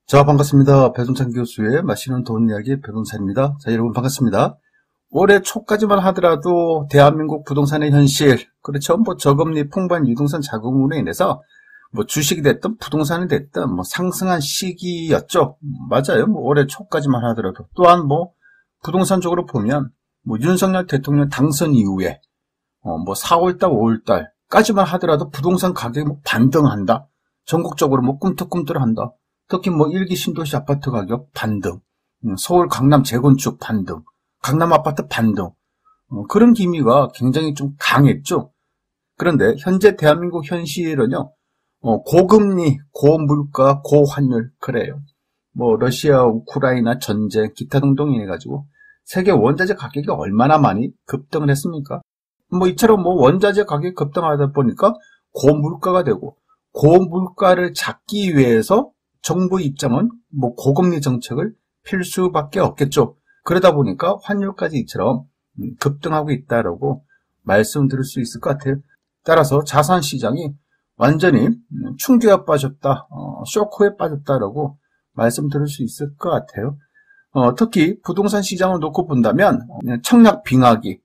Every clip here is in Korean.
자, 반갑습니다. 배동찬 교수의 맛있는 돈 이야기 배동찬입니다. 자, 여러분 반갑습니다. 올해 초까지만 하더라도 대한민국 부동산의 현실, 그렇죠? 저금리 풍부한 유동산 자금으로 인해서 주식이 됐든 부동산이 됐든 상승한 시기였죠. 맞아요. 올해 초까지만 하더라도. 또한 부동산 쪽으로 보면 윤석열 대통령 당선 이후에 4월달, 5월달까지만 하더라도 부동산 가격이 반등한다. 전국적으로 꿈틀꿈틀한다. 특히 일기 신도시 아파트 가격 반등, 서울 강남 재건축 반등, 강남 아파트 반등, 그런 기미가 굉장히 좀 강했죠. 그런데 현재 대한민국 현실은요, 고금리, 고물가, 고환율, 그래요. 러시아, 우크라이나 전쟁, 기타 등등 인해가지고 세계 원자재 가격이 얼마나 많이 급등을 했습니까? 이처럼 원자재 가격이 급등하다 보니까 고물가가 되고, 고물가를 잡기 위해서 정부 입장은 고금리 정책을 필 수밖에 없겠죠. 그러다 보니까 환율까지 이처럼 급등하고 있다라고 말씀드릴 수 있을 것 같아요. 따라서 자산 시장이 완전히 충격에 빠졌다, 쇼크에 빠졌다라고 말씀드릴 수 있을 것 같아요. 특히 부동산 시장을 놓고 본다면 청약 빙하기,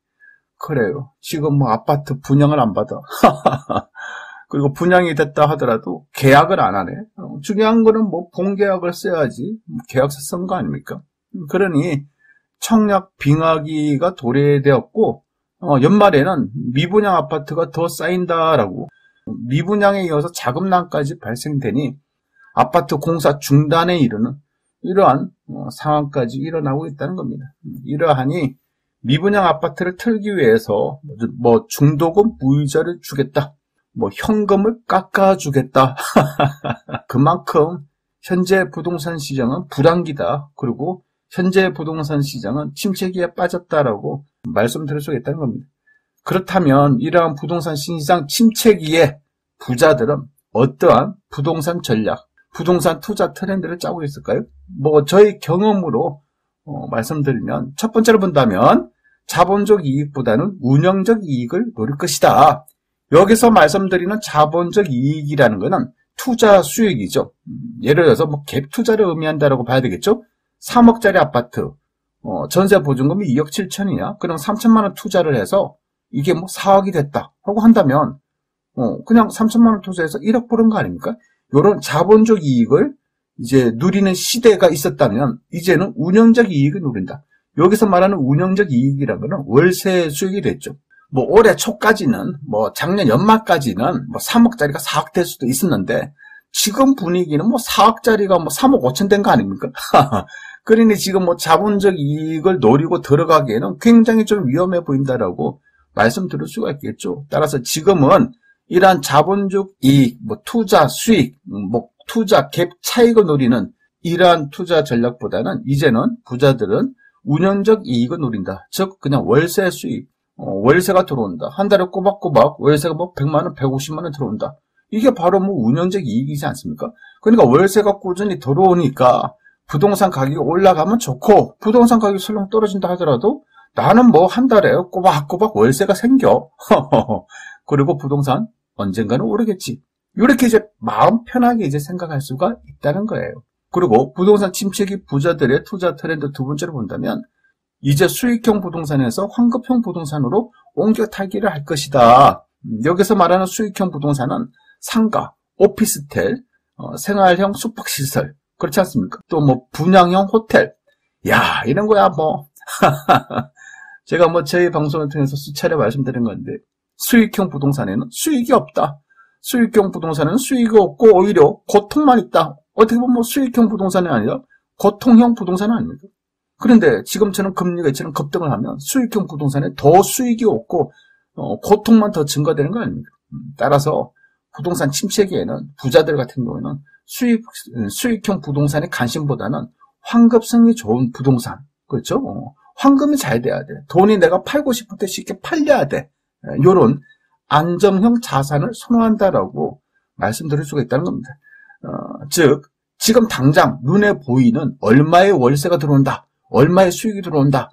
그래요. 지금 아파트 분양을 안 받아. 그리고 분양이 됐다 하더라도 계약을 안 하네. 중요한 거는 본계약을 써야지 계약서 쓴 거 아닙니까? 그러니 청약 빙하기가 도래되었고 연말에는 미분양 아파트가 더 쌓인다라고, 미분양에 이어서 자금난까지 발생되니 아파트 공사 중단에 이르는 이러한 상황까지 일어나고 있다는 겁니다. 이러하니 미분양 아파트를 틀기 위해서 중도금 무이자를 주겠다, 현금을 깎아주겠다. 그만큼 현재 부동산 시장은 불황기다. 그리고 현재 부동산 시장은 침체기에 빠졌다라고 말씀드릴 수 있다는 겁니다. 그렇다면 이러한 부동산 시장 침체기에 부자들은 어떠한 부동산 전략, 부동산 투자 트렌드를 짜고 있을까요? 저희 경험으로 말씀드리면, 첫 번째로 본다면 자본적 이익보다는 운영적 이익을 노릴 것이다. 여기서 말씀드리는 자본적 이익이라는 것은 투자 수익이죠. 예를 들어서 갭 투자를 의미한다라고 봐야 되겠죠. 3억짜리 아파트, 전세 보증금이 2억 7천이냐? 그럼 3천만 원 투자를 해서 이게 4억이 됐다 하고 한다면 그냥 3천만 원 투자해서 1억 버는 거 아닙니까? 이런 자본적 이익을 이제 누리는 시대가 있었다면 이제는 운영적 이익을 누린다. 여기서 말하는 운영적 이익이라는 것은 월세 수익이 됐죠. 올해 초까지는, 작년 연말까지는 3억짜리가 4억 될 수도 있었는데, 지금 분위기는 4억짜리가 3억 5천 된 거 아닙니까? 그러니 지금 자본적 이익을 노리고 들어가기에는 굉장히 좀 위험해 보인다라고 말씀드릴 수가 있겠죠. 따라서 지금은 이러한 자본적 이익, 투자 수익, 투자 갭 차익을 노리는 이러한 투자 전략보다는 이제는 부자들은 운영적 이익을 노린다. 즉, 그냥 월세 수익. 월세가 들어온다. 한 달에 꼬박꼬박 월세가 100만원, 150만원 들어온다. 이게 바로 운영적 이익이지 않습니까? 그러니까 월세가 꾸준히 들어오니까 부동산 가격이 올라가면 좋고, 부동산 가격이 설령 떨어진다 하더라도 나는 한 달에 꼬박꼬박 월세가 생겨. 그리고 부동산 언젠가는 오르겠지. 이렇게 이제 마음 편하게 이제 생각할 수가 있다는 거예요. 그리고 부동산 침체기 부자들의 투자 트렌드 두 번째로 본다면, 이제 수익형 부동산에서 환급형 부동산으로 옮겨 타기를 할 것이다. 여기서 말하는 수익형 부동산은 상가, 오피스텔, 생활형 숙박시설, 그렇지 않습니까? 또 분양형 호텔. 야, 이런 거야 제가 저희 방송을 통해서 수차례 말씀드린 건데, 수익형 부동산에는 수익이 없다. 수익형 부동산에는 수익이 없고 오히려 고통만 있다. 어떻게 보면 수익형 부동산이 아니라 고통형 부동산 아닙니까? 그런데 지금처럼 금리가 이처럼 급등을 하면 수익형 부동산에 더 수익이 없고 고통만 더 증가되는 거 아닙니까? 따라서 부동산 침체기에는 부자들 같은 경우에는 수익형 부동산의 관심보다는 환급성이 좋은 부동산, 그렇죠? 환급이 잘 돼야 돼. 돈이 내가 팔고 싶을 때 쉽게 팔려야 돼. 이런 안정형 자산을 선호한다라고 말씀드릴 수가 있다는 겁니다. 즉 지금 당장 눈에 보이는 얼마의 월세가 들어온다, 얼마의 수익이 들어온다,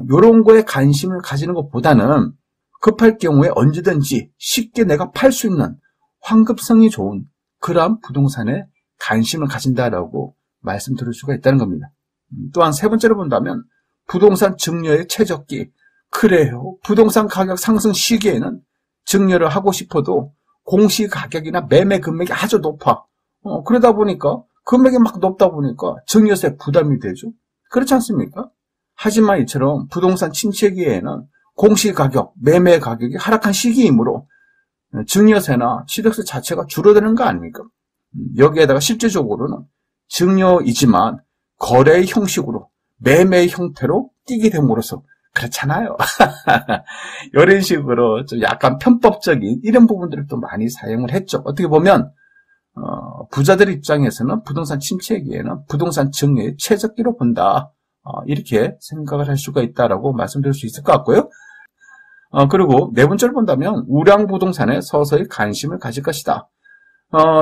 이런 거에 관심을 가지는 것보다는 급할 경우에 언제든지 쉽게 내가 팔 수 있는 환급성이 좋은 그러한 부동산에 관심을 가진다라고 말씀드릴 수가 있다는 겁니다. 또한 세 번째로 본다면 부동산 증여의 최적기. 그래요. 부동산 가격 상승 시기에는 증여를 하고 싶어도 공시가격이나 매매 금액이 아주 높아. 그러다 보니까 금액이 막 높다 보니까 증여세 부담이 되죠. 그렇지 않습니까? 하지만 이처럼 부동산 침체기에는 공시가격, 매매 가격이 하락한 시기이므로 증여세나 취득세 자체가 줄어드는 거 아닙니까? 여기에다가 실질적으로는 증여이지만 거래의 형식으로 매매의 형태로 띄게 됨으로써 그렇잖아요. 이런 식으로 좀 약간 편법적인 이런 부분들을 또 많이 사용을 했죠. 어떻게 보면 부자들 입장에서는 부동산 침체기에는 부동산 증여의 최적기로 본다. 이렇게 생각을 할 수가 있다라고 말씀드릴 수 있을 것 같고요. 그리고 네 번째로 본다면 우량 부동산에 서서히 관심을 가질 것이다.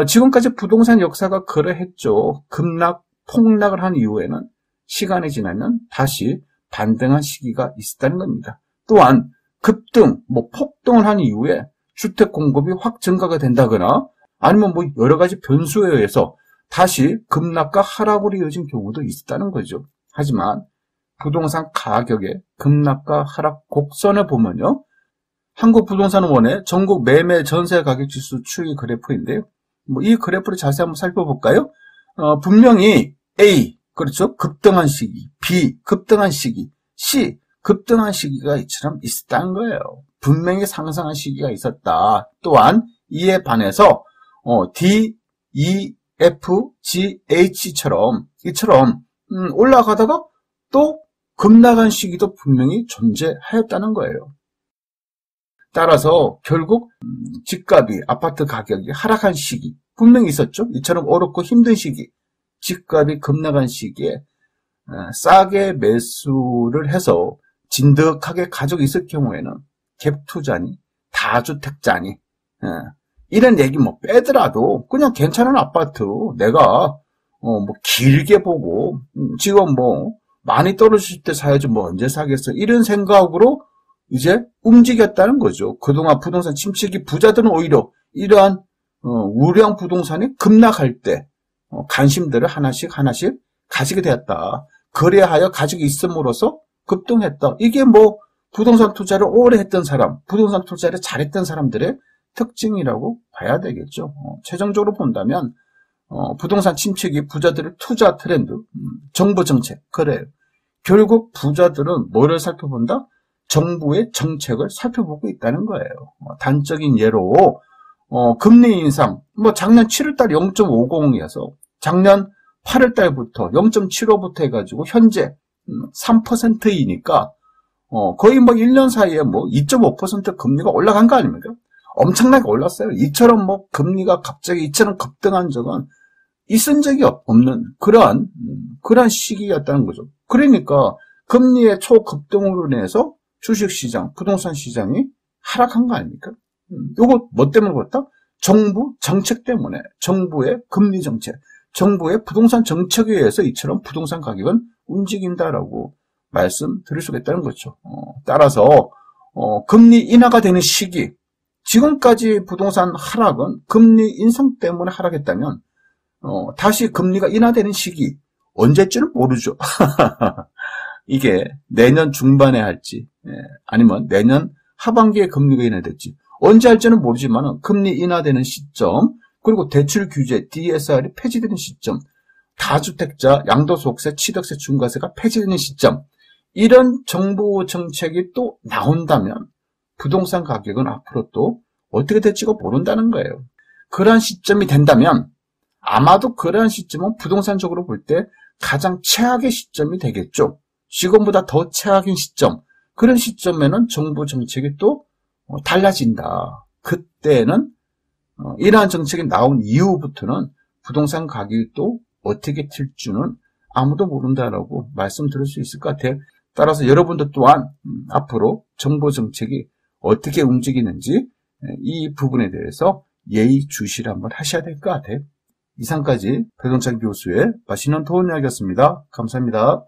지금까지 부동산 역사가 그러했죠. 급락, 폭락을 한 이후에는 시간이 지나면 다시 반등한 시기가 있었다는 겁니다. 또한 급등, 폭등을 한 이후에 주택 공급이 확 증가가 된다거나 아니면 여러 가지 변수에 의해서 다시 급락과 하락으로 이어진 경우도 있었다는 거죠. 하지만 부동산 가격의 급락과 하락 곡선을 보면요. 한국부동산원의 전국 매매 전세 가격 지수 추이 그래프인데요. 이 그래프를 자세히 한번 살펴볼까요? 분명히 A, 그렇죠? 급등한 시기, B, 급등한 시기, C, 급등한 시기가 이처럼 있었다는 거예요. 분명히 상승한 시기가 있었다. 또한 이에 반해서 D, E, F, G, H처럼 이처럼 올라가다가 또 급락한 시기도 분명히 존재하였다는 거예요. 따라서 결국 집값이, 아파트 가격이 하락한 시기 분명히 있었죠. 이처럼 어렵고 힘든 시기, 집값이 급락한 시기에 싸게 매수를 해서 진득하게 가지고 있을 경우에는 갭투자니 다주택자니 이런 얘기 빼더라도 그냥 괜찮은 아파트 내가 길게 보고 지금 많이 떨어질 때 사야지 언제 사겠어 이런 생각으로 이제 움직였다는 거죠. 그동안 부동산 침체기 부자들은 오히려 이러한 우량 부동산이 급락할 때 관심들을 하나씩 가지게 되었다. 그래하여 가지고 있음으로써 급등했다. 이게 부동산 투자를 오래 했던 사람, 부동산 투자를 잘했던 사람들의 특징이라고 봐야 되겠죠. 최종적으로 본다면 부동산 침체기 부자들의 투자 트렌드, 정부 정책, 그래요. 결국 부자들은 뭐를 살펴본다? 정부의 정책을 살펴보고 있다는 거예요. 단적인 예로 금리 인상, 작년 7월달 0.50이어서 작년 8월달부터 0.75부터 해가지고 현재 3%이니까 거의 1년 사이에 2.5% 금리가 올라간 거 아닙니까? 엄청나게 올랐어요. 이처럼 금리가 갑자기 이처럼 급등한 적은 있은 적이 없는 그러한 시기였다는 거죠. 그러니까 금리의 초급등으로 인해서 주식시장, 부동산 시장이 하락한 거 아닙니까? 요거 뭐 때문에 그렇다? 정부 정책 때문에, 정부의 금리 정책, 정부의 부동산 정책에 의해서 이처럼 부동산 가격은 움직인다라고 말씀드릴 수가 있다는 거죠. 따라서 금리 인하가 되는 시기, 지금까지 부동산 하락은 금리 인상 때문에 하락했다면 다시 금리가 인하되는 시기 언제쯤은 모르죠. 이게 내년 중반에 할지 아니면 내년 하반기에 금리가 인하될지 언제 할지는 모르지만 금리 인하되는 시점, 그리고 대출 규제 DSR이 폐지되는 시점, 다주택자 양도소득세, 취득세, 중과세가 폐지되는 시점, 이런 정부 정책이 또 나온다면 부동산 가격은 앞으로 또 어떻게 될지가 모른다는 거예요. 그러한 시점이 된다면 아마도 그러한 시점은 부동산적으로 볼 때 가장 최악의 시점이 되겠죠. 지금보다 더 최악인 시점, 그런 시점에는 정부 정책이 또 달라진다. 그때는 이러한 정책이 나온 이후부터는 부동산 가격이 또 어떻게 튈지는 아무도 모른다라고 말씀드릴 수 있을 것 같아요. 따라서 여러분들 또한 앞으로 정부 정책이 어떻게 움직이는지 이 부분에 대해서 예의주시를 한번 하셔야 될 것 같아요. 이상까지 배동찬 교수의 맛있는 도움 이야기였습니다. 감사합니다.